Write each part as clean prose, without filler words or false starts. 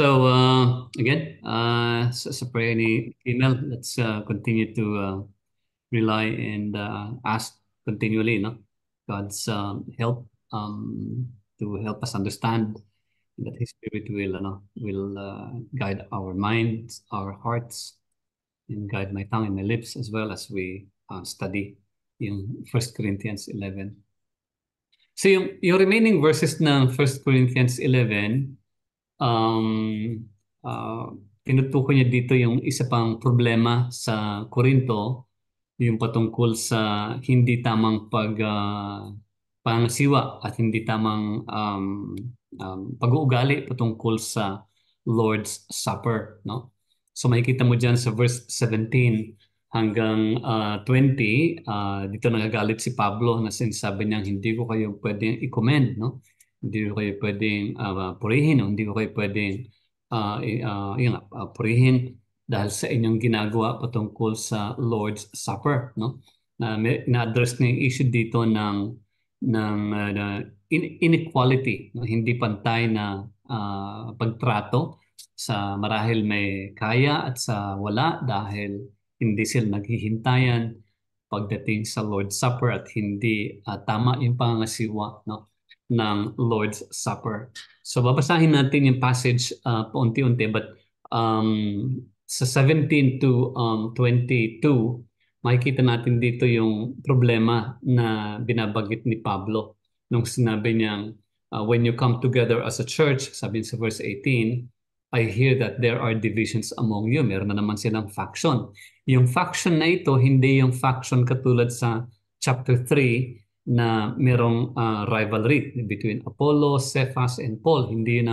So again, sa prayer ni email, let's continue to rely and ask continually, no, God's help to help us understand that His Spirit will guide our minds, our hearts, and guide my tongue and my lips as well as we study in 1 Corinthians 11. So yung remaining verses ng 1 Corinthians 11, um, uh, tinutukoy niya dito yung isa pang problema sa Korinto, yung patungkol sa hindi tamang pangasiwa at hindi tamang pag-uugali patungkol sa Lord's Supper, no? So makikita mo dyan sa verse 17 hanggang 20, dito nagagalit si Pablo na sinasabi niya, hindi ko kayo pwedeng i-commend, no? Hindi ko kayo pwedeng purihin, no? Hindi ko kayo pwedeng purihin dahil sa inyong ginagawa patungkol sa Lord's Supper, no? Na-address na yung issue dito ng inequality, no? Hindi pantay na pagtrato sa marahil may kaya at sa wala dahil hindi sila naghihintayan pagdating sa Lord's Supper at hindi tama yung pangangasiwa, no, ng Lord's Supper. So babasahin natin yung passage paunti-unti, but sa 17 to 22, makikita natin dito yung problema na binabanggit ni Pablo nung sinabi niyang, when you come together as a church, sabi sa verse 18, I hear that there are divisions among you. Meron na naman silang faction. Yung faction na ito, hindi yung faction katulad sa chapter 3 na merong rivalry between Apollos, Cephas, and Paul. Hindi yun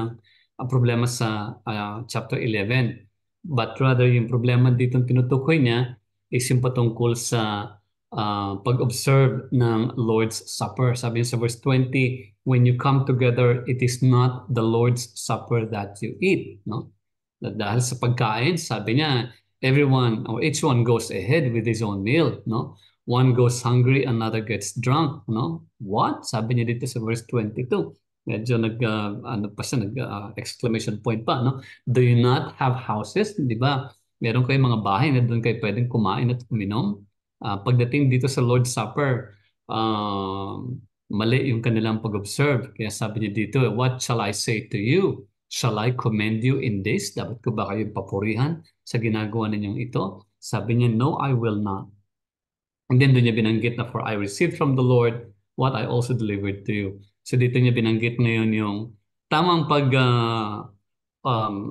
ang problema sa chapter 11. But rather, yung problema dito tinutukoy niya is yung patungkol sa pag-observe ng Lord's Supper. Sabi niya sa verse 20, when you come together, it is not the Lord's Supper that you eat, no? Dahil sa pagkain, sabi niya, everyone or each one goes ahead with his own meal, no? One goes hungry, another gets drunk, no? What? Sabi niya dito sa verse 22. Medyo exclamation point pa, no? Do you not have houses? Di ba? Meron kayong mga bahay na doon kayo pwedeng kumain at uminom. Pagdating dito sa Lord's Supper, mali yung kanilang pag-observe. Kaya sabi niya dito, what shall I say to you? Shall I commend you in this? Dapat ko ba kayong papurihan sa ginagawa ninyong ito? Sabi niya, no, I will not. And then doon niya binanggit na, for I received from the Lord what I also delivered to you. So dito niya binanggit ngayon yung tamang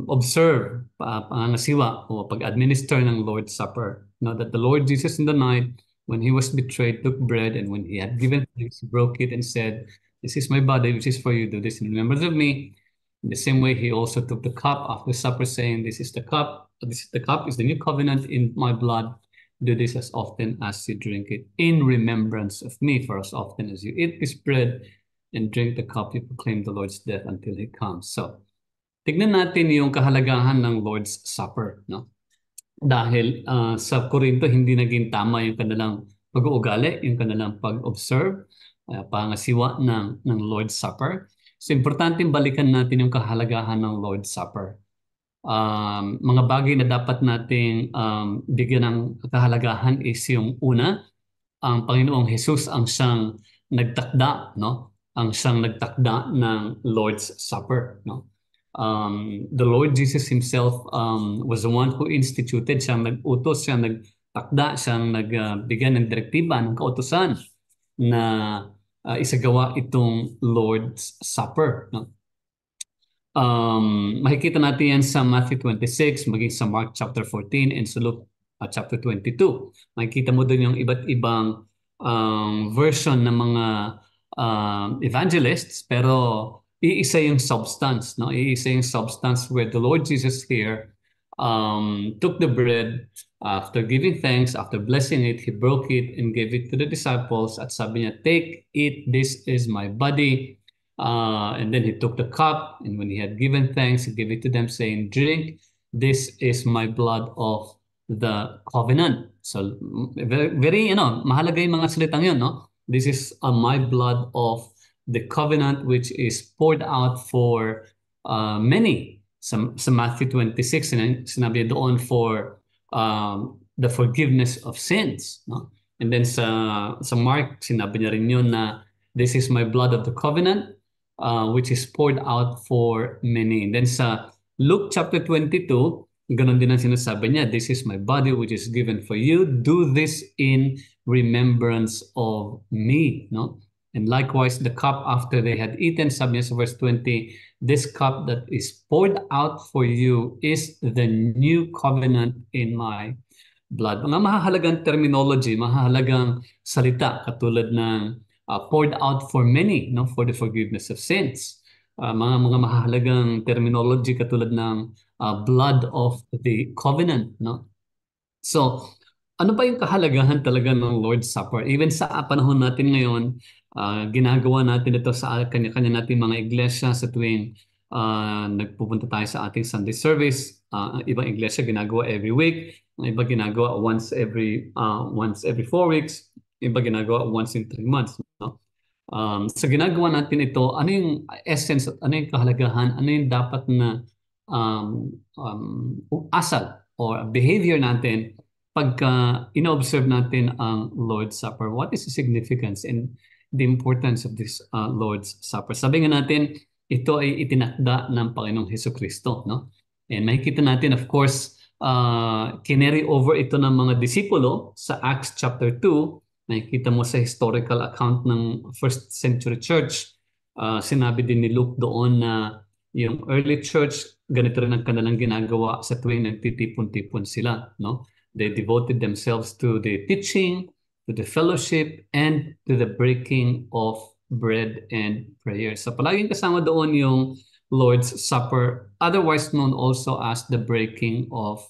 observe, pangangasiwa o pag-administer ng Lord's Supper. Know that the Lord Jesus in the night, when He was betrayed, took bread, and when He had given thanks, He broke it and said, this is my body, which is for you. Do this in remembrance of me. In the same way, He also took the cup after supper, saying, this is the cup is the new covenant in my blood. Do this as often as you drink it in remembrance of me. For as often as you eat this bread and drink the cup, you proclaim the Lord's death until He comes. So, tignan natin yung kahalagahan ng Lord's Supper, no? Dahil sa Korinto, hindi naging tama yung kanilang pag-uugali, yung kanilang pag-observe, pangasiwa ng Lord's Supper. So, importanteng balikan natin yung kahalagahan ng Lord's Supper. Mga bagay na dapat nating bigyan ng kahalagahan is yung una, ang Panginoong Jesus ang siyang nagtakda, no? Ang siyang nagtakda ng Lord's Supper, no? The Lord Jesus Himself was the one who instituted, siyang nag-utos, siyang nagtakda, siyang nagbigyan ng direktiba, ng kautusan na isagawa itong Lord's Supper, no? Makikita natin yan sa Matthew 26, maging sa Mark chapter 14, and sa Luke chapter 22. Makikita mo doon yung iba't ibang version ng mga evangelists, pero iisa yung substance, no? Iisa yung substance where the Lord Jesus here took the bread, after giving thanks, after blessing it, He broke it and gave it to the disciples at sabi niya, take, eat, this is my body. And then He took the cup, and when He had given thanks, He gave it to them, saying, drink, this is my blood of the covenant. So, very, very, mahalaga yung mga salitang yun, no? This is my blood of the covenant, which is poured out for many Sa Matthew 26, sinabi doon for the forgiveness of sins, no? And then sa Mark, sinabi niya rin yun na this is my blood of the covenant, which is poured out for many. And then sa Luke chapter 22, ganun din ang sinasabi niya, this is my body which is given for you. Do this in remembrance of me, no? And likewise, the cup after they had eaten, sabi niya sa verse 20, this cup that is poured out for you is the new covenant in my blood. Mga mahahalagang terminology, mahahalagang salita katulad ng poured out for many, no, for the forgiveness of sins. Mga mahahalagang terminology katulad ng blood of the covenant, no. So, ano ba yung kahalagahan talaga ng Lord's Supper? Even sa panahon natin ngayon, ginagawa natin ito sa kanya-kanya nating mga iglesia sa tuwing nagpupunta tayo sa ating Sunday service. Ang ibang iglesia ginagawa every week, ang iba ginagawa once every 4 weeks, iba ginagawa once in 3 months. No? So ginagawa natin ito, ano yung essence, ano yung kahalagahan, ano yung dapat na asal or behavior natin pagka ino-observe natin ang Lord's Supper. What is the significance and the importance of this Lord's Supper? Sabi nga natin, ito ay itinakda ng Panginoong Hesukristo, no? And makikita natin, of course, kinary over ito ng mga disipulo sa Acts chapter 2. Nakikita mo sa historical account ng first century church. Sinabi din ni Luke doon na yung early church, ganito rin ang kanilang ginagawa sa tuwing nagtitipon-tipon sila, no? They devoted themselves to the teaching, to the fellowship, and to the breaking of bread and prayer. So palaging kasama doon yung Lord's Supper, otherwise known also as the breaking of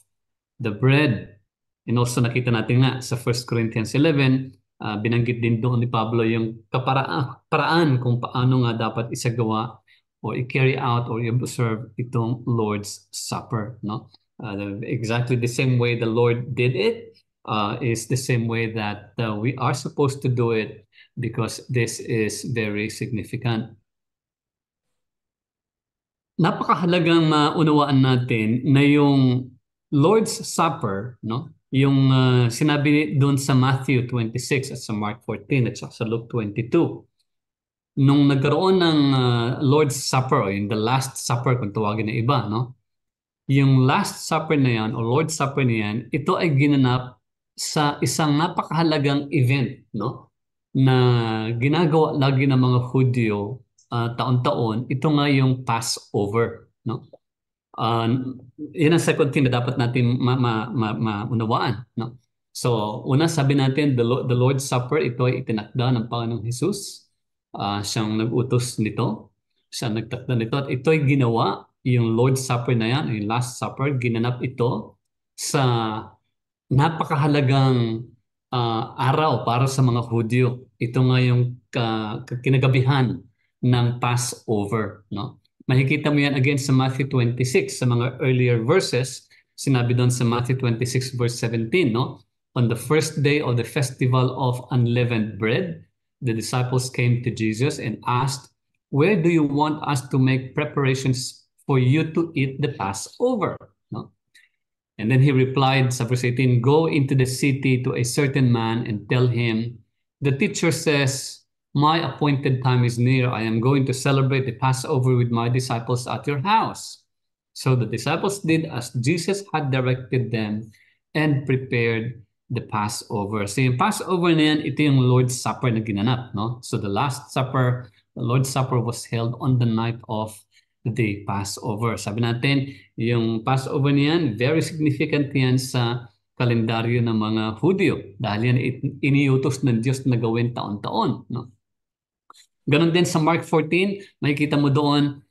the bread. And also nakita natin nga sa 1 Corinthians 11, binanggit din doon ni Pablo yung paraan kung paano nga dapat isagawa or i-carry out or i-observe itong Lord's Supper, no? Exactly the same way the Lord did it is the same way that we are supposed to do it because this is very significant. Napakahalagang maunawaan natin na yung Lord's Supper, no? Yung sinabi doon sa Matthew 26 at sa Mark 14 at sa Luke 22. Nung nagkaroon ng Lord's Supper o yung the Last Supper kung tawagin na iba, no? Yung Last Supper na yan o Lord's Supper na yan, ito ay ginanap sa isang napakahalagang event, no? Na ginagawa lagi ng mga Hudyo taon-taon. Ito nga yung Passover, no? Yan ang second thing na dapat natin maunawaan, no? So, una sabi natin, the Lord's Supper, ito ay itinakda ng Panginoong Hesus. Siyang nag-utos nito, siyang nagtakda nito, at ito ay ginawa, yung Lord's Supper na yan, yung Last Supper, ginanap ito sa napakahalagang araw para sa mga Hudyo. Ito nga yung kinagabihan ng Passover, no? Makikita mo yan again sa Matthew 26, sa mga earlier verses. Sinabi doon sa Matthew 26 verse 17, no? On the first day of the festival of unleavened bread, the disciples came to Jesus and asked, "Where do you want us to make preparations for you to eat the Passover?" No? And then he replied sa verse 18, "Go into the city to a certain man and tell him, the teacher says, my appointed time is near. I am going to celebrate the Passover with my disciples at your house." So the disciples did as Jesus had directed them and prepared the Passover. So yung Passover na yan, ito yung Lord's Supper na ginanap, no? So the Last Supper, the Lord's Supper was held on the night of the Passover. Sabi natin, yung Passover niyan, very significant yan sa kalendaryo ng mga Hudyo dahil yan iniutos ng Diyos na gawin taon-taon, no? Ganon din sa Mark 14, makikita mo doon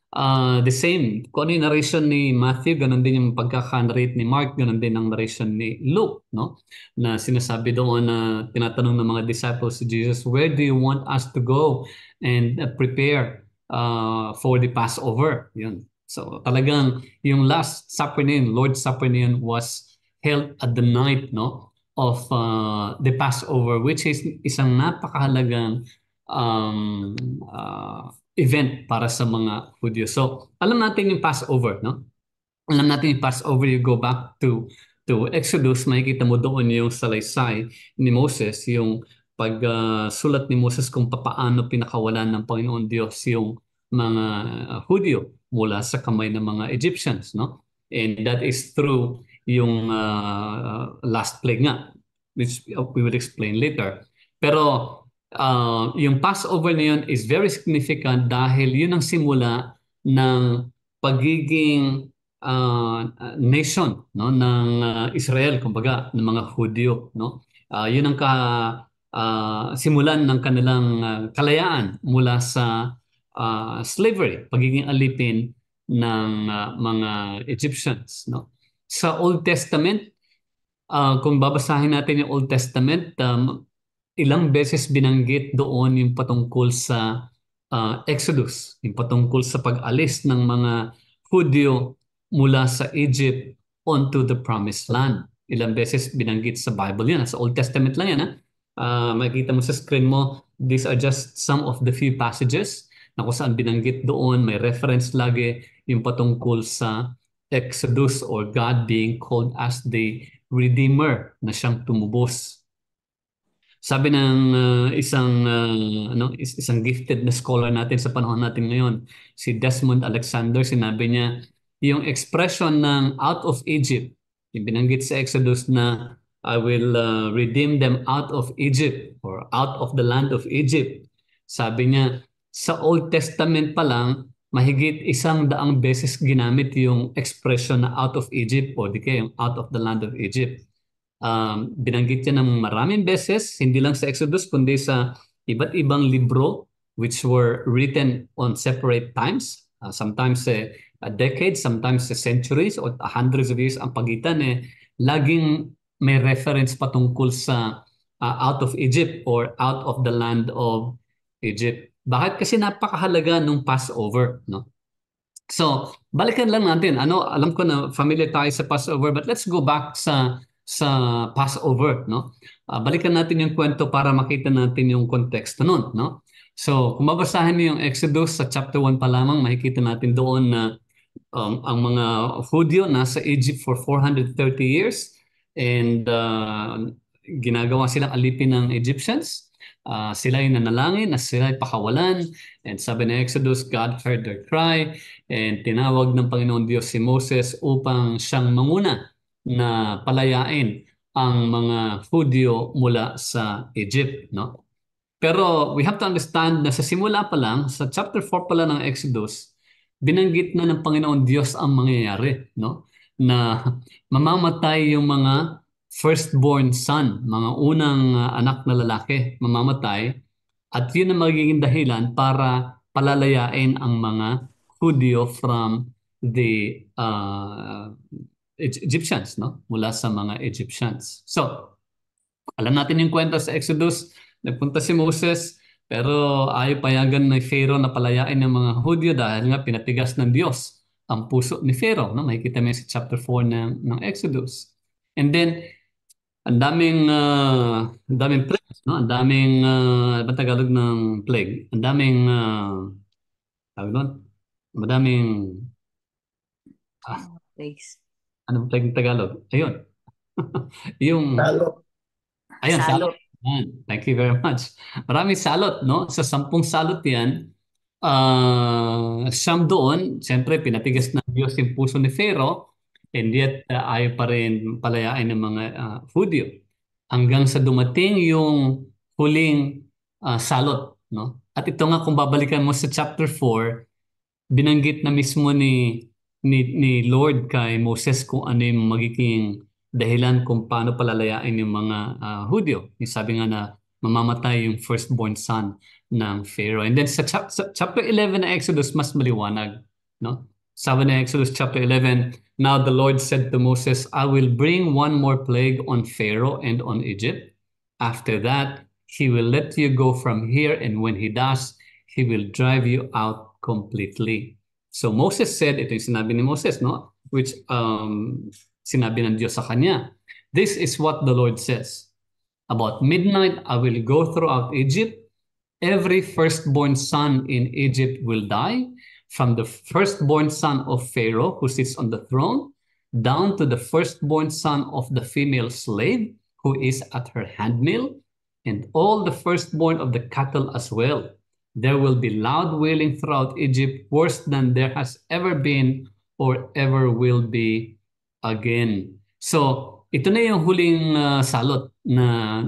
the same. Kung ano yung narration ni Matthew, ganon din yung pagkaka-narrate ni Mark, ganon din ang narration ni Luke, no? Na sinasabi doon na tinatanong ng mga disciples si Jesus, "Where do you want us to go and prepare for the Passover?" Yun. So talagang yung Last Supper na yun, Lord's Supper na yun was held at the night, no, of the Passover, which is isang napakahalagang event para sa mga Hudyo. So, alam natin yung Passover, no? alam natin yung Passover, you go back to Exodus, makikita mo doon yung salaysay ni Moses, yung pagsulat ni Moses kung papaano pinakawalan ng Panginoon Diyos yung mga Hudyo mula sa kamay ng mga Egyptians, no? And that is through yung last plague nga, which we will explain later. Pero yung Passover na yun is very significant dahil yun ang simula ng pagiging nation, no, ng Israel, kumbaga ng mga Hudyo, no. Yun ang simulan ng kanilang kalayaan mula sa slavery, pagiging alipin ng mga Egyptians, no. Sa Old Testament, kung babasahin natin yung Old Testament, ilang beses binanggit doon yung patungkol sa Exodus, yung patungkol sa pag-alis ng mga Hudyo mula sa Egypt onto the Promised Land. Ilang beses binanggit sa Bible yan. Sa Old Testament lang yan. Makikita mo sa screen mo, these are just some of the few passages na kung saan binanggit doon. May reference lagi yung patungkol sa Exodus or God being called as the Redeemer na siyang tumubos. Sabi ng isang gifted na scholar natin sa panahon natin ngayon, si Desmond Alexander, sinabi niya, yung expression ng out of Egypt, yung binanggit sa Exodus na I will redeem them out of Egypt or out of the land of Egypt. Sabi niya, sa Old Testament pa lang, mahigit 100 beses ginamit yung expression na out of Egypt o di kaya yung out of the land of Egypt. Binanggit niya ng maraming beses, hindi lang sa Exodus, kundi sa iba't ibang libro which were written on separate times, sometimes a decade, sometimes centuries or hundreds of years ang pagitan, laging may reference patungkol sa out of Egypt or out of the land of Egypt. Bakit? Kasi napakahalaga nung Passover, no? So, balikan lang natin. Alam ko na familiar tayo sa Passover, but let's go back sa Passover, no? Balikan natin yung kwento para makita natin yung konteksto nun, no? So, kung babasahin niyo yung Exodus sa chapter 1 pa lamang, makikita natin doon na ang mga Hudyo nasa Egypt for 430 years and ginagawa silang alipin ng Egyptians. Sila ay nanalangin na sila ay pakawalan, and sabi ng Exodus, God heard their cry and tinawag ng Panginoon Diyos si Moses upang siyang manguna na palayain ang mga Hudyo mula sa Egypt, no? Pero we have to understand na sa simula pa lang, sa chapter 4 pa lang ng Exodus, binanggit na ng Panginoon Diyos ang mangyayari, no? Na mamamatay yung mga firstborn son, mga unang anak na lalaki, mamamatay, at yun ang magiging dahilan para palalayain ang mga Hudyo from the Egyptians, no? Mula sa mga Egyptians. So, alam natin yung kwento sa Exodus, nagpunta si Moses, pero ayaw payagan ni Pharaoh na palayain ng mga Hudyo dahil nga pinatigas ng Diyos ang puso ni Pharaoh, no? Makikita mo sa chapter 4 ng Exodus. And then, ang daming plagues, no? Ang daming, ano Tagalog ng plague? Ang daming, tawag doon? Madaming, Plagues. anong plague ng Tagalog? Ayun. Yung, Talo. ayun, salot. Salot. Thank you very much. Maraming salot, no? Sa 10 salot yan, siyam doon, siyempre pinatigas ng Diyos yung puso ni Pharaoh, and yet ayaw pa rin palayain ng mga Hudyo. Hanggang sa dumating yung huling salot, no? At ito nga, kung babalikan mo sa chapter 4, binanggit na mismo ni Lord kay Moses kung ano yung magiging dahilan kung paano palalayain yung mga Hudyo. Yung sabi nga na mamamatay yung firstborn son ng Pharaoh. And then sa chapter 11 ng Exodus, mas maliwanag, no? Sabi ng Exodus chapter 11, now the Lord said to Moses, I will bring one more plague on Pharaoh and on Egypt. After that, he will let you go from here, and when he does, he will drive you out completely. So Moses said, ito yung sinabi ni Moses, no? Which sinabi ng Diyos sa kanya. This is what the Lord says. About midnight, I will go throughout Egypt. Every firstborn son in Egypt will die, from the firstborn son of Pharaoh who sits on the throne, down to the firstborn son of the female slave who is at her handmill, and all the firstborn of the cattle as well. There will be loud wailing throughout Egypt, worse than there has ever been or ever will be again. So, ito na yung huling salot na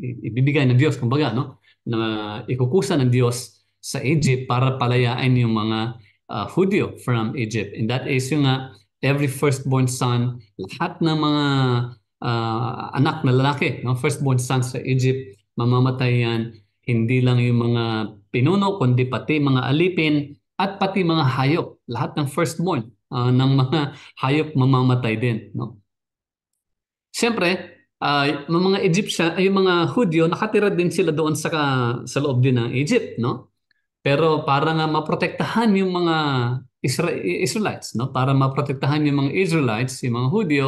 ibibigay ng Diyos, kumbaga, no? Na ikukusa ng Diyos sa Egypt para palayain yung mga Hudyo from Egypt. And that is yung every firstborn son, lahat ng mga anak na lalaki, no? Firstborn son sa Egypt, mamamatay yan. Hindi lang yung mga pinuno, kundi pati mga alipin at pati mga hayop. Lahat ng firstborn ng mga hayop mamamatay din, no? Siyempre, yung mga Egyptian, ay yung mga Hudyo, nakatira din sila doon sa loob din ng Egypt, no? Pero para nga maprotektahan yung mga Israelites, no? Para maprotektahan yung mga Israelites, yung mga Hudyo,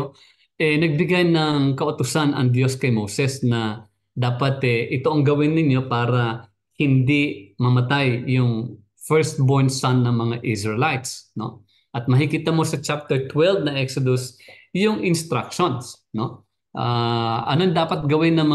nagbigay ng kautusan ang Diyos kay Moses na dapat ito ang gawin ninyo para hindi mamatay yung firstborn son ng mga Israelites, no? At makikita mo sa chapter 12 na Exodus yung instructions, no? Anong dapat gawin ng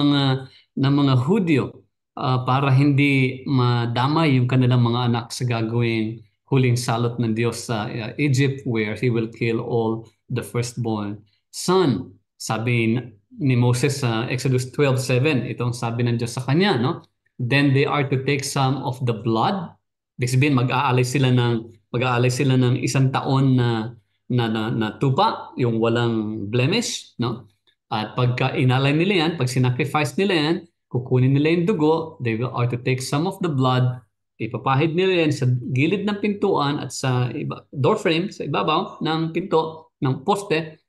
mga Hudyo para hindi madamay yung kanilang mga anak sa gagawing huling salot ng Diyos sa Egypt where He will kill all the firstborn son. Sabi ni Moses sa Exodus 12:7, itong sabi ng Diyos sa kanya, no? Then they are to take some of the blood. Ibig sabihin, mag-aalay sila ng 1 taon na tupa, yung walang blemish, no? At pagka inalay nila yan, pag sinacrifice nila yan, kukunin nila yung dugo, they are to take some of the blood, ipapahid nila yan sa gilid ng pintuan at sa door frame, sa ibabaw ng pinto, ng poste,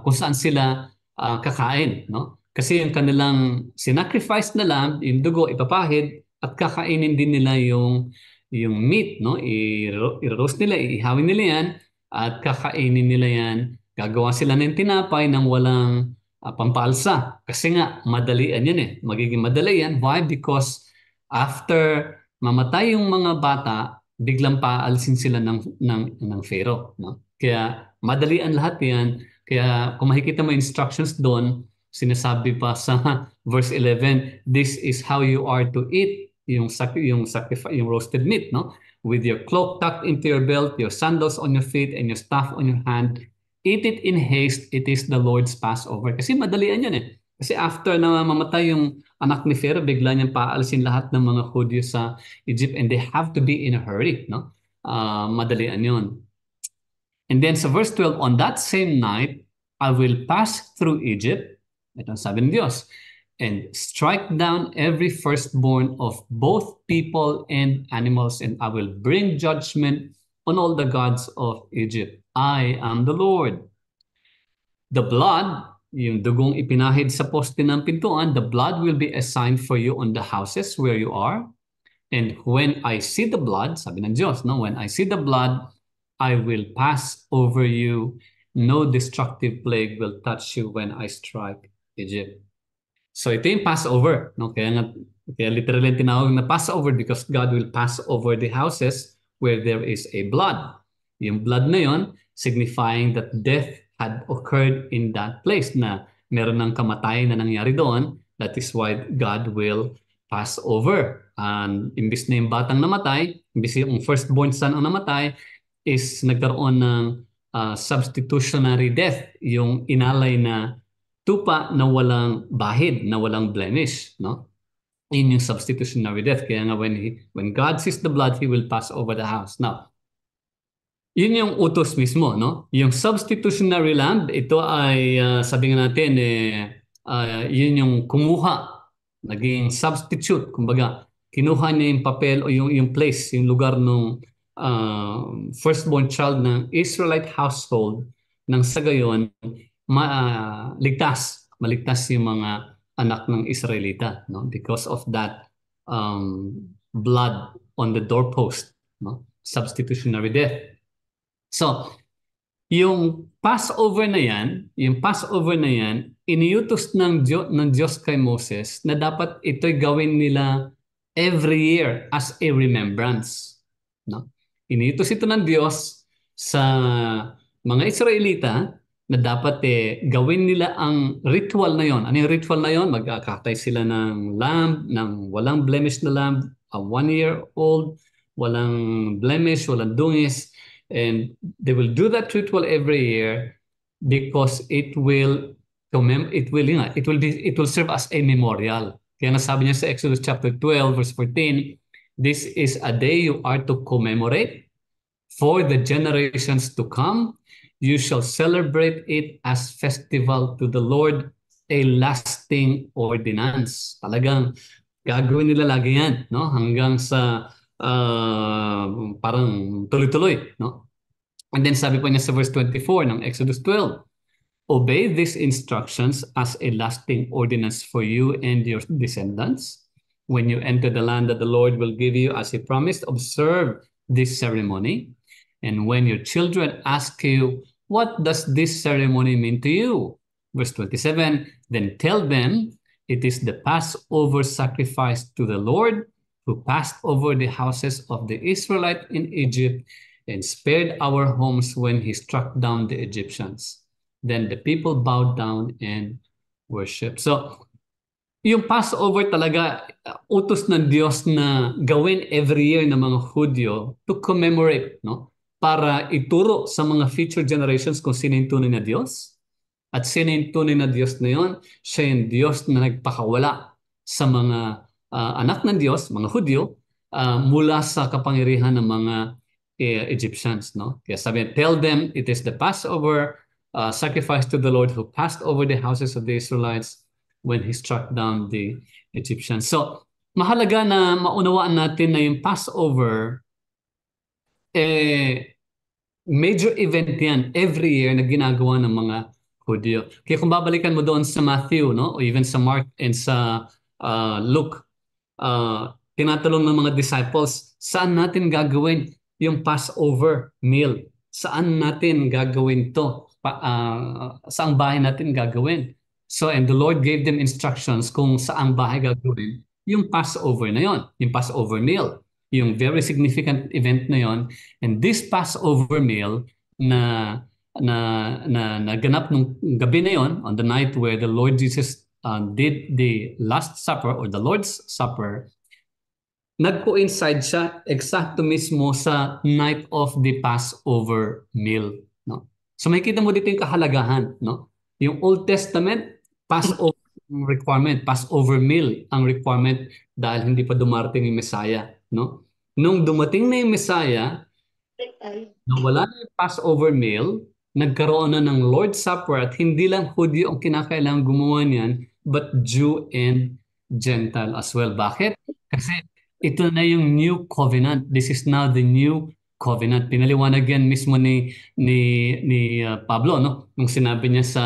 kung saan sila kakain, no? Kasi yung kanilang sinacrifice na lamb, yung dugo, ipapahid, at kakainin din nila yung meat, no? I-roast nila, iihawin nila yan, at kakainin nila yan. Gagawa sila ng tinapay ng walang pampalsa. Kasi nga, madalian yan eh. Magiging madali yan. Why? Because after mamatay yung mga bata, biglang paalisin sila ng Pharaoh, no? Kaya madalian lahat yan. Kaya kung makikita mo instructions doon, sinasabi pa sa verse 11, this is how you are to eat yung sacrifice, yung roasted meat, no? With your cloak tucked into your belt, your sandals on your feet, and your staff on your hand. Eat it in haste, it is the Lord's Passover. Kasi madalian yan eh. Kasi after na mamatay yung anak ni Pharaoh, bigla niyang paalisin lahat ng mga Hudyo sa Egypt and they have to be in a hurry, no? Madalian yun. And then sa verse 12, on that same night, I will pass through Egypt, ito ang sabi ng Diyos, and strike down every firstborn of both people and animals, and I will bring judgment on all the gods of Egypt. I am the Lord. The blood, yung dugong ipinahid sa poste ng pintuan, the blood will be assigned for you on the houses where you are. And when I see the blood, sabi ng Diyos, no? When I see the blood, I will pass over you. No destructive plague will touch you when I strike Egypt. So ito yung Passover, no? Kaya literally tinawag na Passover because God will pass over the houses where there is a blood. Yung blood na yon signifying that death had occurred in that place, na meron ng kamatayan na nangyari doon. That is why God will pass over. And imbis na yung batang namatay, imbis yung firstborn son ang namatay, is nagkaroon ng substitutionary death, yung inalay na tupa na walang bahid, na walang blemish, no? Yun yung substitutionary death. Kaya nga when God sees the blood, He will pass over the house. Now, yun yung utos mismo, no? Yung substitutionary lamb, ito ay sabi nga natin, yun yung kumuha, naging substitute, kumbaga, kinuha niya yung papel o yung place, yung lugar ng firstborn child ng Israelite household, nang sa gayon, maligtas yung mga anak ng Israelita, no? Because of that blood on the doorpost, no? Substitutionary death. So, yung Passover na yan, iniutos ng Diyos kay Moses na dapat ito'y gawin nila every year as a remembrance. No? Iniutos ito ng Diyos sa mga Israelita na dapat gawin nila ang ritual na yon. Ano yung ritual na yon? Magkakatay sila ng lamb, ng walang blemish na lamb, a 1 year old, walang blemish, walang dungis. And they will do that ritual every year because it will serve as a memorial. Kaya nasabi niya sa Exodus chapter 12 verse 14, this is a day you are to commemorate for the generations to come. You shall celebrate it as festival to the Lord, a lasting ordinance. Talagang gagawin nila lagi yan, no? Hanggang sa parang tuloy-tuloy, no? And then sabi pa niya sa verse 24 ng Exodus 12, obey these instructions as a lasting ordinance for you and your descendants. When you enter the land that the Lord will give you as he promised, observe this ceremony. And when your children ask you, what does this ceremony mean to you? Verse 27, then tell them it is the Passover sacrifice to the Lord who passed over the houses of the Israelites in Egypt and spared our homes when he struck down the Egyptians. Then the people bowed down and worshiped. So, yung Passover talaga, utos ng Diyos na gawin every year ng mga Hudyo to commemorate, no? Para ituro sa mga future generations kung sino yung tunay na Diyos. At sino yung tunay na Diyos na yun? Siya yung Diyos na nagpakawala sa mga anak ng Diyos, mga Hudyo, mula sa kapangyarihan ng mga Egyptians, no? Kaya sabi, tell them it is the Passover sacrifice to the Lord who passed over the houses of the Israelites when he struck down the Egyptians. So, mahalaga na maunawaan natin na yung Passover, major event yan every year na ginagawa ng mga Hudyo. Kaya kung babalikan mo doon sa Matthew, no, o even sa Mark and sa Luke, tinatanong ng mga disciples, saan natin gagawin yung Passover meal? Saan natin gagawin to? Saang bahay natin gagawin? So, and the Lord gave them instructions kung saang bahay gagawin yung Passover na yon, yung Passover meal, yung very significant event na yon. And this Passover meal na naganap nung gabi na yon, on the night where the Lord Jesus did the Last Supper or the Lord's Supper, nag-coincide siya eksakto mismo sa night of the Passover meal, no? So makikita mo dito yung kahalagahan, no? Yung Old Testament, Passover requirement, Passover meal ang requirement dahil hindi pa dumarating yung Messiah, no? Nung dumating na yung Messiah, nung wala na yung Passover meal, nagkaroon na ng Lord's Supper at hindi lang Hudyo ang kinakailangan gumawa niyan, but Jew and Gentile as well. Bakit? Kasi ito na yung new covenant. This is now the new covenant. Pinaliwanag yan mismo ni Pablo, no? Nung sinabi niya sa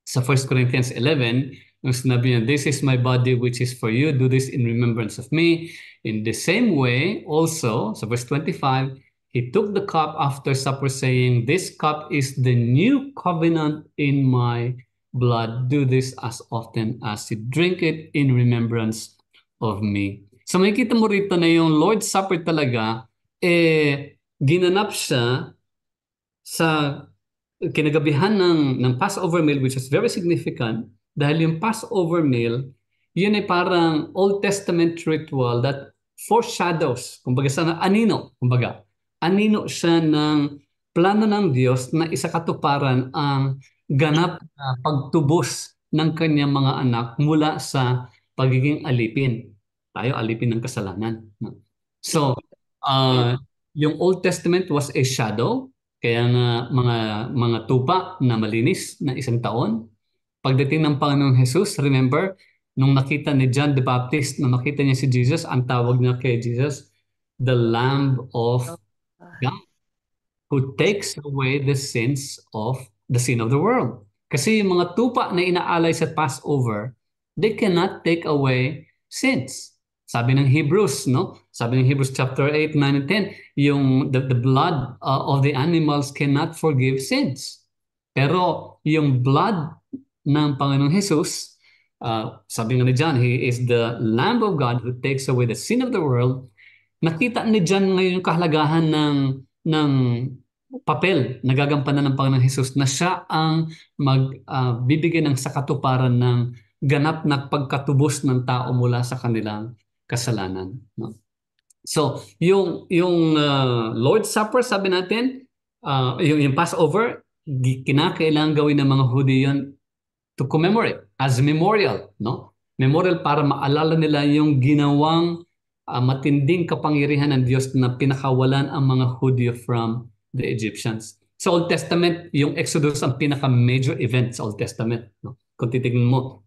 1 Corinthians 11, nung sinabi niya, this is my body which is for you, do this in remembrance of me. In the same way, also, sa verse 25, he took the cup after supper saying, this cup is the new covenant in my blood. Do this as often as you drink it in remembrance of me. So makikita mo rito na yung Lord's Supper talaga, ginanap siya sa kinagabihan ng Passover meal, which is very significant dahil yung Passover meal, yun ay parang Old Testament ritual that foreshadows, kumbaga sa anino, anino siya ng plano ng Diyos na isakatuparan ang ganap na pagtubos ng kanyang mga anak mula sa pagiging alipin. Tayo alipin ng kasalanan. So, yung Old Testament was a shadow, kaya nga mga tupa na malinis na isang taon. Pagdating ng Panginoong Jesus, remember, nung nakita ni John the Baptist, nung nakita niya si Jesus, ang tawag niya kay Jesus, the Lamb of God, who takes away the sin of the world. Kasi yung mga tupa na inaalay sa Passover, they cannot take away sins. Sabi ng Hebrews, no? Sabi ng Hebrews chapter 8, 9, and 10, yung the blood of the animals cannot forgive sins. Pero yung blood ng Panginoong Jesus Sabi nga ni John, He is the Lamb of God who takes away the sin of the world. Nakita ni John ngayon yung kahalagahan ng papel na gagampanan ng Panginoong Hesus na siya ang magbibigay ng sakatuparan ng ganap na pagkatubos ng tao mula sa kanilang kasalanan. No? So, yung Lord's Supper, sabi natin, yung Passover, kinakailangan gawin ng mga Hudyo yun to commemorate as memorial, no? Memorial para maalala nila yung ginawang matinding kapangyarihan ng Diyos na pinakawalan ang mga Hudyo from the Egyptians. Sa Old Testament, yung Exodus ang pinaka-major event sa Old Testament, no? Kung titignan mo,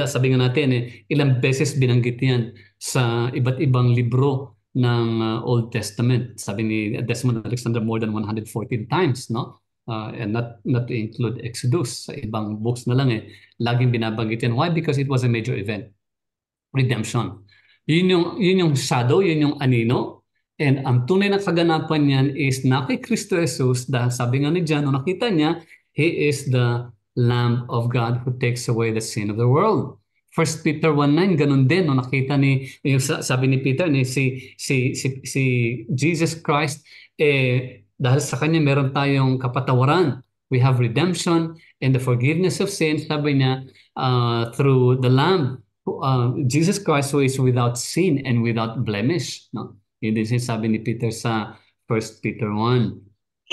sabi nga natin, ilang beses binanggit yan sa iba't ibang libro ng Old Testament. Sabi ni Desmond Alexander, more than 114 times, no? And not to include Exodus. Sa ibang books na lang laging binabanggit yan. Why? Because it was a major event. Redemption. Yun yung shadow, yun yung anino. And ang tunay na kaganapan niyan is na kay Kristo Jesus, dahil sabi nga ni John, nung nakita niya, He is the Lamb of God who takes away the sin of the world. 1 Peter 1:9, ganun din, nung nakita yung sabi ni Peter, si Jesus Christ, dahil sa kanya meron tayong kapatawaran. We have redemption and the forgiveness of sins, sabi niya, through the Lamb, Jesus Christ who is without sin and without blemish. No? Yun din sinasabi ni Peter sa 1 Peter 1.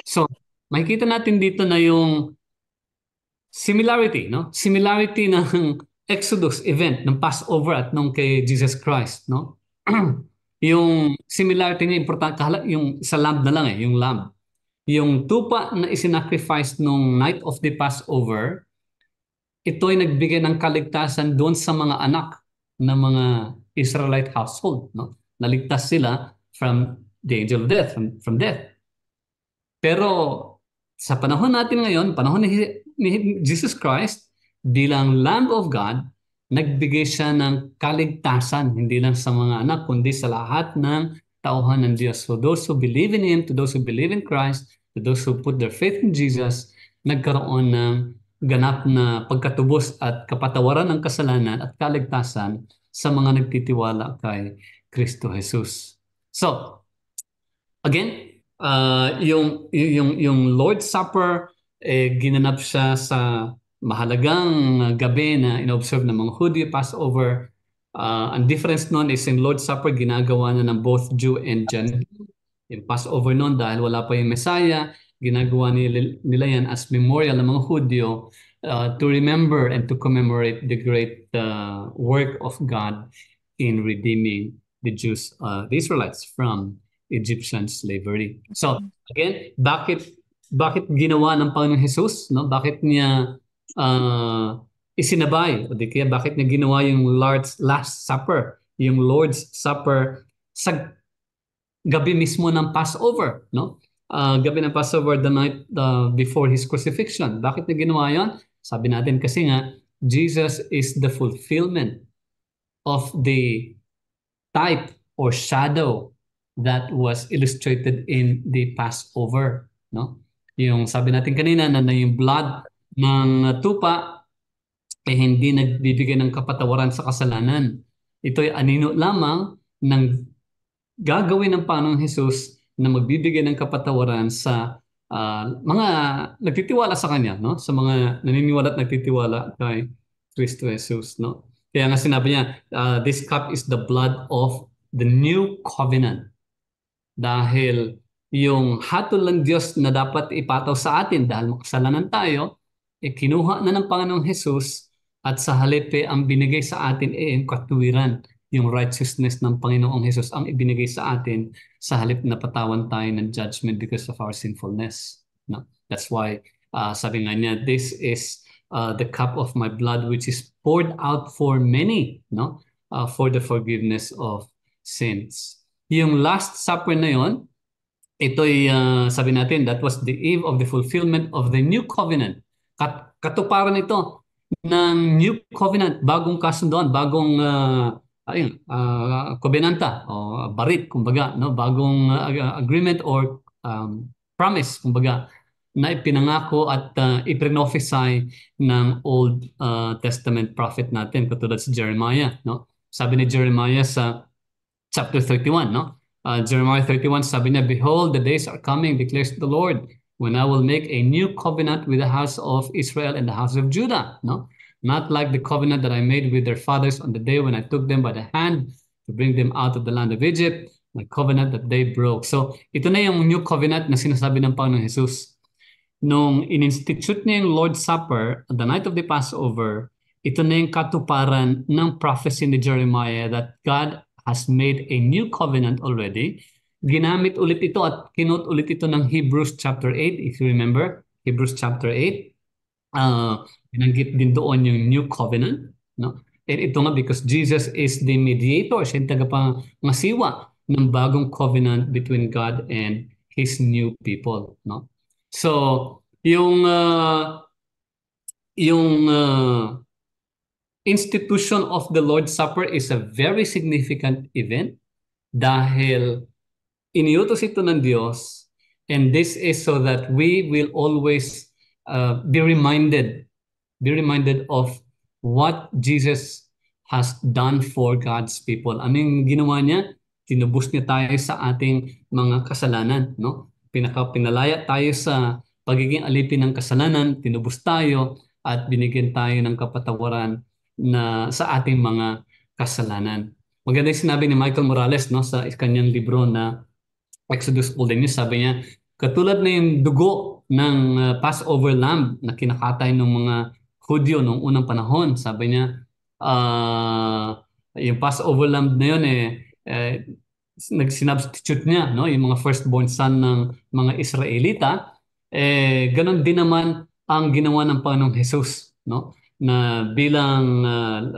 So, makikita natin dito na yung similarity, no? Similarity ng Exodus event, ng Passover at nung kay Jesus Christ, no? Yung similarity niya, importante, yung sa lamb na lang yung lamb. Yung tupa na isinacrifice nung night of the Passover, ito ay nagbigay ng kaligtasan doon sa mga anak ng mga Israelite household, no? Naligtas sila from the angel of death, from death. Pero sa panahon natin ngayon, panahon ni Jesus Christ, bilang Lamb of God, nagbigay siya ng kaligtasan, hindi lang sa mga anak, kundi sa lahat ng tauhan ng Diyos. So those who believe in Him, to those who believe in Christ, to those who put their faith in Jesus, nagkaroon ng ganap na pagkatubos at kapatawaran ng kasalanan at kaligtasan sa mga nagtitiwala kay Kristo Jesus. So, again, yung Lord's Supper, ginanap siya sa mahalagang gabi na inobserve ng mga Hudyo, Passover. Ang difference nun is in Lord's Supper, ginagawa na ng both Jew and Gentile. Yung Passover nun, dahil wala pa yung Messiah, ginagawa nila yan as memorial ng mga Hudyo to remember and to commemorate the great work of God in redeeming the Jews, the Israelites from Egyptian slavery. So, again, bakit ginawa ng Panginoon Jesus, no? Bakit niya isinabay, o di kaya bakit niya ginawa yung Last Supper, yung Lord's Supper sa gabi mismo ng Passover, no? Gabi ng Passover, the night before His crucifixion. Bakit niya ginawa yon? Sabi natin kasi nga, Jesus is the fulfillment of the type or shadow that was illustrated in the Passover, no? Yung sabi natin kanina na yung blood ng tupa hindi nagbibigay ng kapatawaran sa kasalanan. Ito ay anino lamang ng gagawin ng Panginoong Hesus na magbibigay ng kapatawaran sa mga nagtitiwala sa Kanya, no? Sa mga naniniwala at nagtitiwala kay Kristo Jesus, no? Kaya nga sinabi niya, this cup is the blood of the new covenant. Dahil yung hatol ng Diyos na dapat ipataw sa atin dahil makasalanan tayo, kinuha na ng Panginoong Hesus at sa halip ang binigay sa atin yung katuwiran, yung righteousness ng Panginoong Hesus ang ibinigay sa atin sa halip na patawan tayo ng judgment because of our sinfulness. No? That's why sabi nga niya, this is the cup of my blood which is poured out for many, no? For the forgiveness of sins. Yung Last Supper na yon, ito'y sabi natin, that was the eve of the fulfillment of the new covenant. Katuparan ito ng new covenant, bagong kasunduan, bagong kobenanta o barit, kumbaga, no? Bagong agreement or promise, kumbaga, na ipinangako at iprinophesy ng Old Testament prophet natin katulad si Jeremiah, no? Sabi ni Jeremiah sa chapter 31, no? Jeremiah 31, sabi niya, "Behold, the days are coming, declares the Lord, when I will make a new covenant with the house of Israel and the house of Judah," no? "Not like the covenant that I made with their fathers on the day when I took them by the hand to bring them out of the land of Egypt, my covenant that they broke." So, ito na yung new covenant na sinasabi ng Panginoon Jesus. Nung in-institute niya yung Lord's Supper, the night of the Passover, ito na yung katuparan ng prophecy ni Jeremiah that God has made a new covenant already. Ginamit ulit ito at kinot ulit ito ng Hebrews chapter 8, if you remember, Hebrews chapter 8. Binanggit din doon yung new covenant, no? And ito nga because Jesus is the mediator, siya yung tagapangasiwa ng bagong covenant between God and His new people, no? So, yung institution of the Lord's Supper is a very significant event dahil iniutos ito ng Diyos, and this is so that we will always be reminded of what Jesus has done for God's people. Ano yung ginawa niya? Tinubos niya tayo sa ating mga kasalanan, no? Pinalaya tayo sa pagiging alipin ng kasalanan, tinubos tayo at binigyan tayo ng kapatawaran na sa ating mga kasalanan. Maganda yung sinabi ni Michael Morales, no, sa kanyang libro na Exodus Golden News, sabi niya, katulad na yung dugo ng Passover lamb na kinakatay ng mga Hudyo noong unang panahon, sabi niya, yung Passover lamb na yun nagsinubstitute niya, no, yung mga firstborn son ng mga Israelita, ganon din naman ang ginawa ng Panginoong Jesus, no, na bilang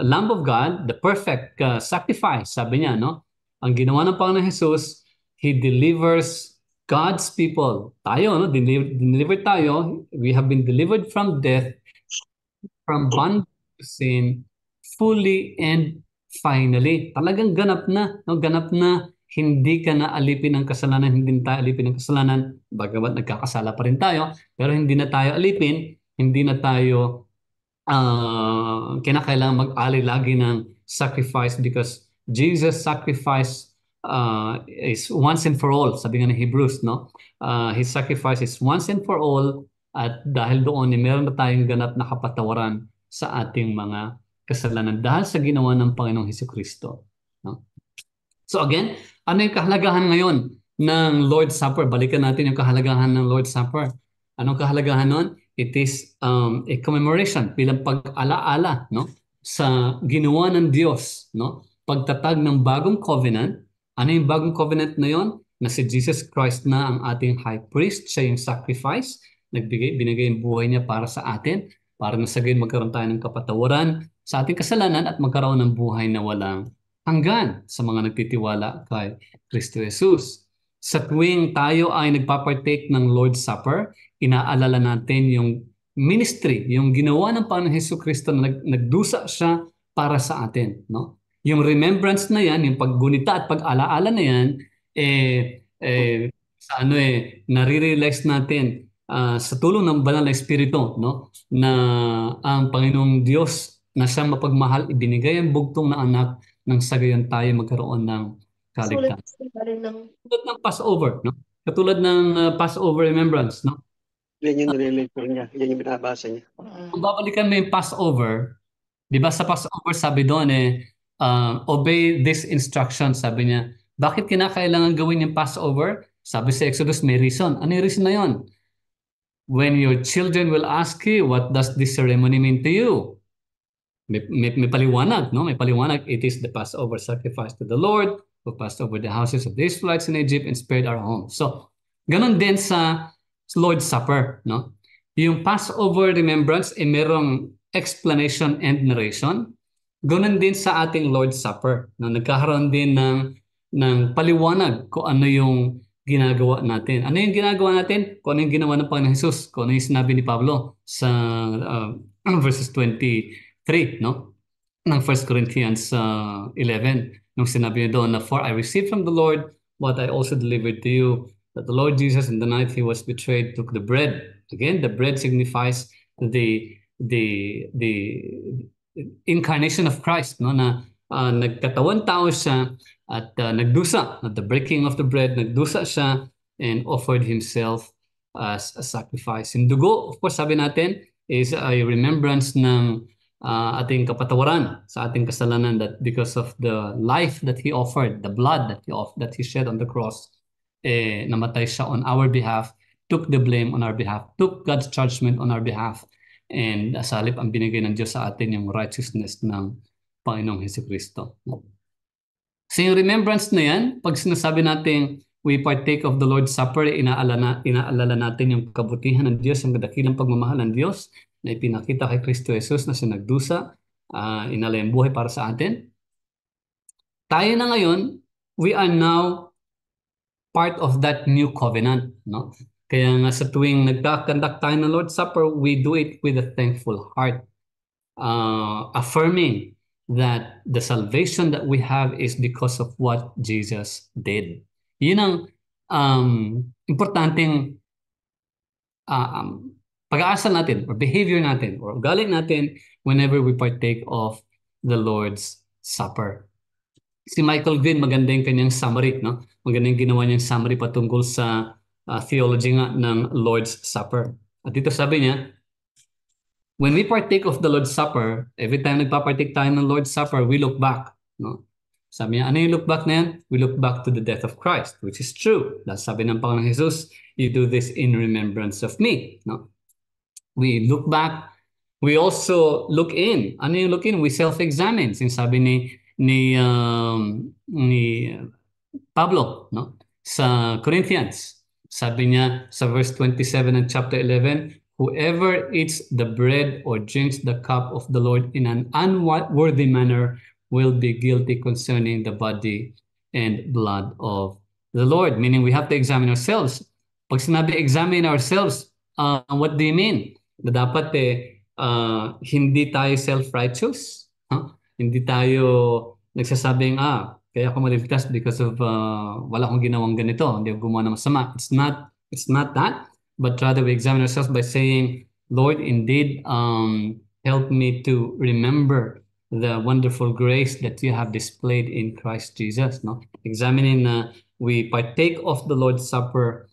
Lamb of God, the perfect sacrifice, sabi niya, no, ang ginawa ng Panginoong Jesus, He delivers God's people. Tayo, no? Delivered tayo. We have been delivered from death, from bondage to sin, fully and finally. Talagang ganap na. No? Ganap na hindi ka na alipin ng kasalanan, hindi tayo alipin ng kasalanan. Bagamat nagkakasala pa rin tayo, pero hindi na tayo alipin, hindi na tayo kinakailangan mag-alay lagi ng sacrifice because Jesus' sacrifice is once and for all, sabi nga ng Hebrews, no? His sacrifice is once and for all at dahil doon meron na tayong ganap na kapatawaran sa ating mga kasalanan dahil sa ginawa ng Panginoong Hesukristo, no? So again, ano yung kahalagahan ngayon ng Lord's Supper? Balikan natin yung kahalagahan ng Lord's Supper. Anong kahalagahan nun? It is a commemoration, bilang pag-alaala, no, sa ginawa ng Diyos, no? Pagtatag ng bagong covenant. Ano yung bagong covenant na yon? Na si Jesus Christ na ang ating high priest, siya yung sacrifice, binigay yung buhay niya para sa atin, para na sa gayon magkaroon tayo ng kapatawaran sa ating kasalanan at magkaroon ng buhay na walang hanggan sa mga nagtitiwala kay Kristo Jesus. Sa tuwing tayo ay nagpapartake ng Lord's Supper, inaalala natin yung ministry, yung ginawa ng Panginoon Hesukristo na nagdusa siya para sa atin, no? Yung remembrance na yan, yung paggunita at pag-alaala na yan, nare-realize natin sa tulong ng banal na Espiritu, no, na ang Panginoong Diyos na siyang mapagmahal, ibinigay ang bugtong na anak nang sa gayon tayo magkaroon ng kaligtasan. Katulad ng Passover, no? Katulad ng Passover remembrance, no? Yan yung nililate niya. Yan yung binabasa niya. Kung babalikan mo yung Passover, di ba sa Passover sabi doon obey this instruction, sabi niya. Bakit kinakailangan gawin yung Passover? Sabi sa Exodus, may reason. Ano yung reason na yun? When your children will ask you, what does this ceremony mean to you? May paliwanag, no? May paliwanag. It is the Passover sacrifice to the Lord who passed over the houses of the Israelites in Egypt and spared our homes. So, ganun din sa Lord's Supper, no? Yung Passover remembrance ay merong explanation and narration. Ganun din sa ating Lord's Supper, no? Nagkakaroon din ng paliwanag kung ano yung ginagawa natin. Ano yung ginagawa natin? Kung ano yung ginawa ng Panginoon Jesus, kung ano yung sinabi ni Pablo sa verses 23, no? Ng 1 Corinthians 11, nung sinabi niya doon na, "For I received from the Lord what I also delivered to you, that the Lord Jesus, in the night he was betrayed, took the bread. Again, the bread signifies the incarnation of Christ, no, na nagkatawan tao siya at nagdusa at the breaking of the bread, nagdusa siya and offered himself as a sacrifice. Yung dugo, of course, sabi natin, is a remembrance ng ating kapatawaran sa ating kasalanan, that because of the life that he offered, the blood that he shed on the cross, namatay siya on our behalf, took the blame on our behalf, took God's judgment on our behalf, and sa halip ang binigay ng Diyos sa atin yung righteousness ng Panginoong Hesukristo. So yung remembrance na yan, pag sinasabi natin we partake of the Lord's Supper, inaalala natin yung kabutihan ng Diyos, yung kadakilang pagmamahal ng Diyos na ipinakita kay Kristo Jesus na siya nagdusa, inalay ang buhay para sa atin. Tayo na ngayon, we are now part of that new covenant, no? Kaya nga sa tuwing nagkakandak tayo ng Lord's Supper, we do it with a thankful heart, affirming that the salvation that we have is because of what Jesus did. Yun ang importanteng pag-aasal natin or behavior natin or ugali natin whenever we partake of the Lord's Supper. Si Michael Green, maganda yung kanyang summary, no? Maganda yung ginawa niyang summary patungkol sa theology nga ng Lord's Supper. At dito sabi niya, when we partake of the Lord's Supper, every time nagpapartake tayo ng Lord's Supper, we look back, no? Sabi niya, ano yung look back na yan? We look back to the death of Christ, which is true. Dahil sabi ng Panginoong Jesus, you do this in remembrance of me, no? We look back. We also look in. Ano yung look in? We self-examine. Sinasabi ni Pablo, no? Sa Corinthians, sabi niya sa verse 27 ng chapter 11, whoever eats the bread or drinks the cup of the Lord in an unworthy manner will be guilty concerning the body and blood of the Lord. Meaning we have to examine ourselves. Pag sinabi examine ourselves, what do you mean? Na dapat hindi tayo self-righteous, huh? Hindi tayo nagsasabing, kaya ako maligtas because of wala akong ginawang ganito, hindi ako gumawa ng masama. It's not that, but rather we examine ourselves by saying, Lord, indeed, help me to remember the wonderful grace that you have displayed in Christ Jesus. No, examining we partake of the Lord's Supper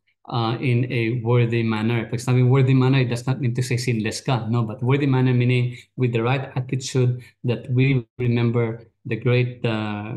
in a worthy manner. Pag sabi worthy manner, it does not mean to say sinless ka, no, but worthy manner meaning with the right attitude that we remember the great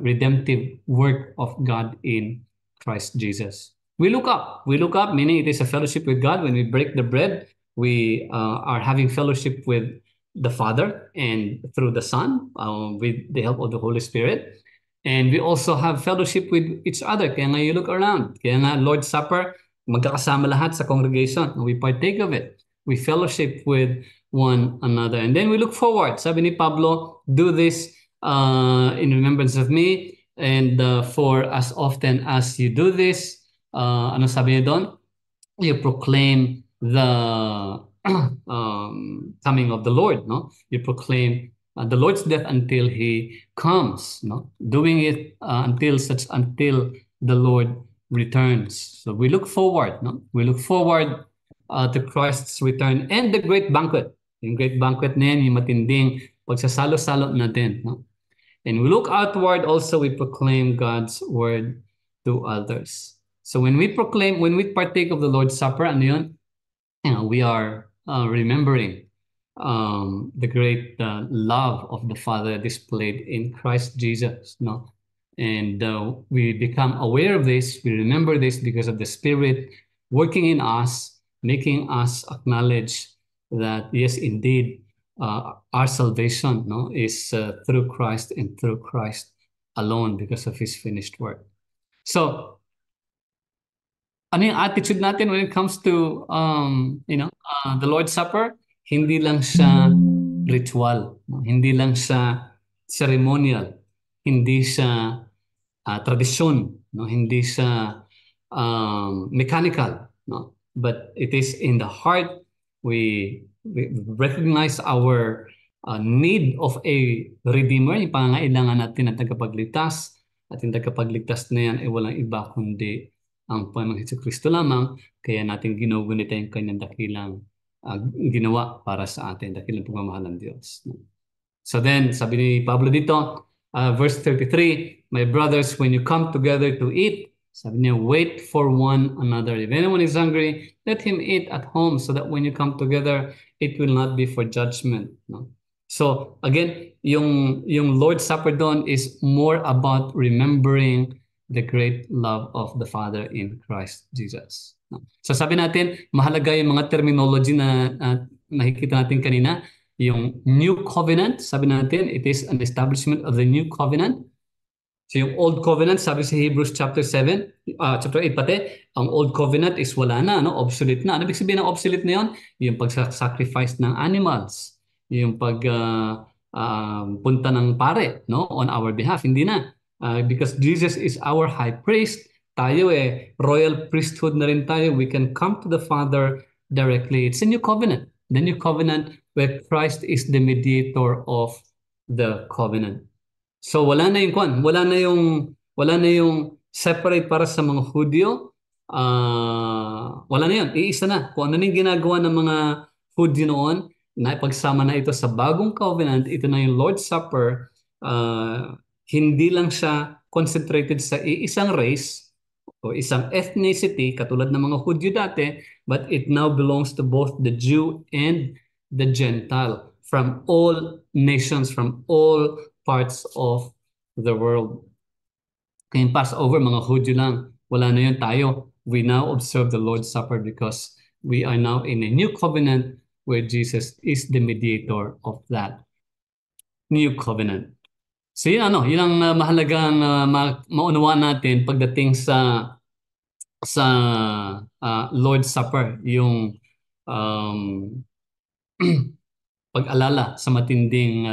redemptive work of God in Christ Jesus. We look up, meaning it is a fellowship with God. When we break the bread, we are having fellowship with the Father and through the Son, with the help of the Holy Spirit. And we also have fellowship with each other. Kaya nga you look around. Kaya nga Lord's Supper, magkakasama lahat sa congregation. We partake of it. We fellowship with one another. And then we look forward. Sabi ni Pablo, do this in remembrance of me. And for as often as you do this, ano sabi niya doon? You proclaim the coming of the Lord, no? You proclaim the Lord's death until He comes, no? Doing it until the Lord returns. So we look forward, no? We look forward to Christ's return and the great banquet. Yung great banquet na yan, yung matinding pagsasalo-salo natin, no? And we look outward also, we proclaim God's word to others. So when we partake of the Lord's Supper, ano yun? We are remembering the great love of the Father displayed in Christ Jesus, no? And we become aware of this, we remember this because of the Spirit working in us, making us acknowledge that, yes, indeed, our salvation, no, is through Christ and through Christ alone because of His finished work. So, ano yung attitude natin when it comes to, the Lord's Supper? Hindi lang siya ritual, no? Hindi lang siya ceremonial, hindi siya tradisyon, no? Hindi siya mechanical, no? But it is in the heart. We recognize our need of a Redeemer, yung pangangailangan natin na tagapagligtas, at yung tagapagligtas na yan ay walang iba kundi ang Panginoong Hesukristo lamang, kaya natin ginugunita yung kanyang dakilang ginawa para sa atin, dakilang pagmamahal ng Diyos. So then, sabi ni Pablo dito, verse 33, my brothers, when you come together to eat, sabi niya, wait for one another. If anyone is hungry, let him eat at home so that when you come together, it will not be for judgment. No? So again, yung Lord's Supper doon is more about remembering the great love of the Father in Christ Jesus. No? So sabi natin, mahalaga yung mga terminology na nakikita natin kanina. Yung New Covenant, sabi natin, it is an establishment of the New Covenant. So yung Old Covenant, sabi sa Hebrews chapter 7, chapter 8 pati, ang Old Covenant is wala na, no? Obsolete na. Ano ibig sabihin ng obsolete na yun? Yung pag-sacrifice ng animals, yung punta ng pare, no? On our behalf, hindi na. Because Jesus is our high priest, tayo royal priesthood na rin tayo. We can come to the Father directly. It's a new covenant. The new covenant where Christ is the mediator of the covenant. So wala na yung wala na yung separate para sa mga Hudyo. Wala na yun. Iisa na. Kung ano na yung ginagawa ng mga Hudyo noon, na ipagsama na ito sa bagong covenant, ito na yung Lord's Supper. Hindi lang siya concentrated sa isang race o isang ethnicity katulad ng mga Hudyo dati, but it now belongs to both the Jew and the Gentile from all nations, from all parts of the world. Kaya yung Passover, mga Hudyo lang. Wala na yun tayo. We now observe the Lord's Supper because we are now in a new covenant where Jesus is the mediator of that new covenant. So yun yun ang mahalagang maunawaan natin pagdating sa Lord's Supper, yung pag-alala sa matinding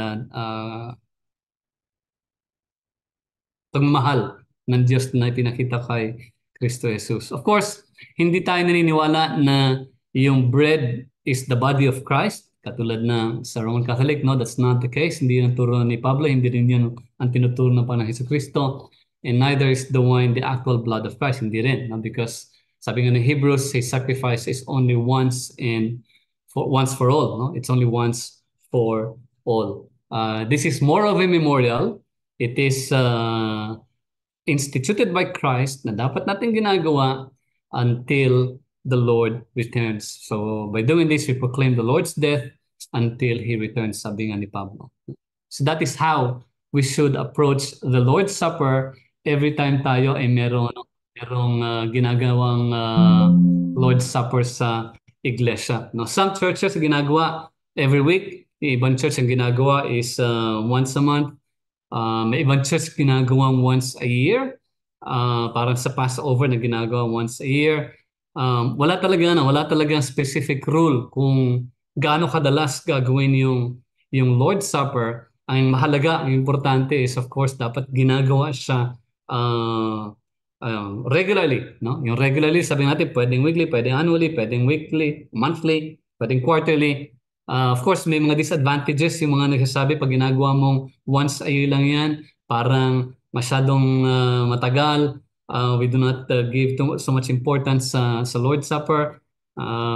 pagmamahal ng Diyos na ipinakita kay Kristo Jesus. Of course, hindi tayo naniniwala na yung bread is the body of Christ, katulad ng sa Roman Catholic, no? That's not the case. Hindi yun ang turo ni Pablo, hindi rin yun ang tinuturo ng Panginoong Hesukristo. And neither is the wine the actual blood of Christ, hindi rin. No? Because sabi nga ng Hebrews, his sacrifice is only once for all. No? It's only once for all. This is more of a memorial. It is instituted by Christ na dapat natin ginagawa until the Lord returns. So by doing this, we proclaim the Lord's death until He returns, sabi nga ni Pablo. So that is how we should approach the Lord's Supper every time tayo ay merong ginagawang Lord's Supper sa iglesia. No, some churches ginagawa every week. Ibang church ang ginagawa is once a month. May ibang church ginagawang once a year. Parang sa Passover na ginagawa once a year. Wala talagang specific rule kung gaano kadalas gagawin yung Lord's Supper. Ang mahalaga, ang importante is of course dapat ginagawa siya regularly, no? Yung regularly, sabi natin pwedeng weekly, pwedeng annually, pwedeng weekly, monthly, pwedeng quarterly. Of course, may mga disadvantages yung mga nagsasabi pag ginagawa mong once a year lang yan, parang masyadong matagal. We do not give so much importance sa Lord's Supper.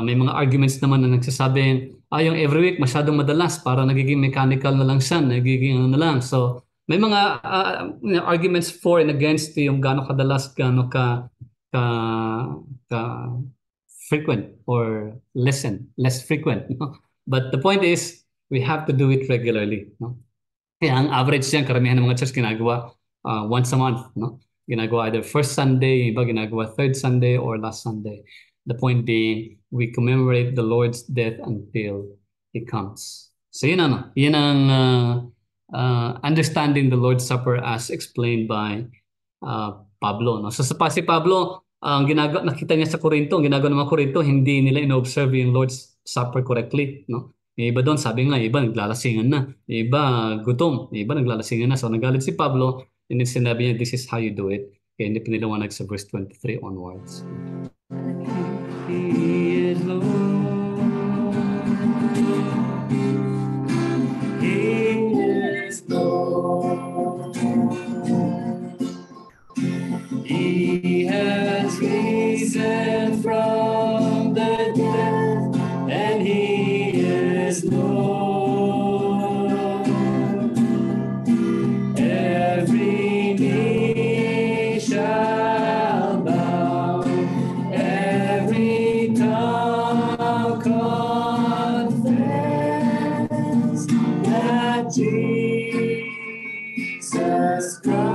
May mga arguments naman na nagsasabing, yung every week masyadong madalas, para nagiging mechanical na lang siya, nagiging ano na lang. So, may mga arguments for and against yung gaano kadalas, gaano ka frequent or less frequent. No? But the point is, we have to do it regularly. No? Kaya ang average yan, karamihan ng mga church ginagawa once a month. No? Ginagawa either first Sunday, iba ginagawa third Sunday or last Sunday. The point being, we commemorate the Lord's death until He comes. So yun ang understanding the Lord's Supper as explained by Pablo. No? So si Pablo, nakita niya sa Korinto, ang ginagawa ng mga Korinto, hindi nila in-observe yung Lord's Supper correctly. No? Yung iba doon, sabi nga, iba naglalasingan na. Yung iba gutom, yung iba naglalasingan na. So nagalit si Pablo, and then sinabi niya, this is how you do it. Kaya hindi piniliwanag sa verse 23 onwards. He is Lord. He is Lord. He has Jesus Christ.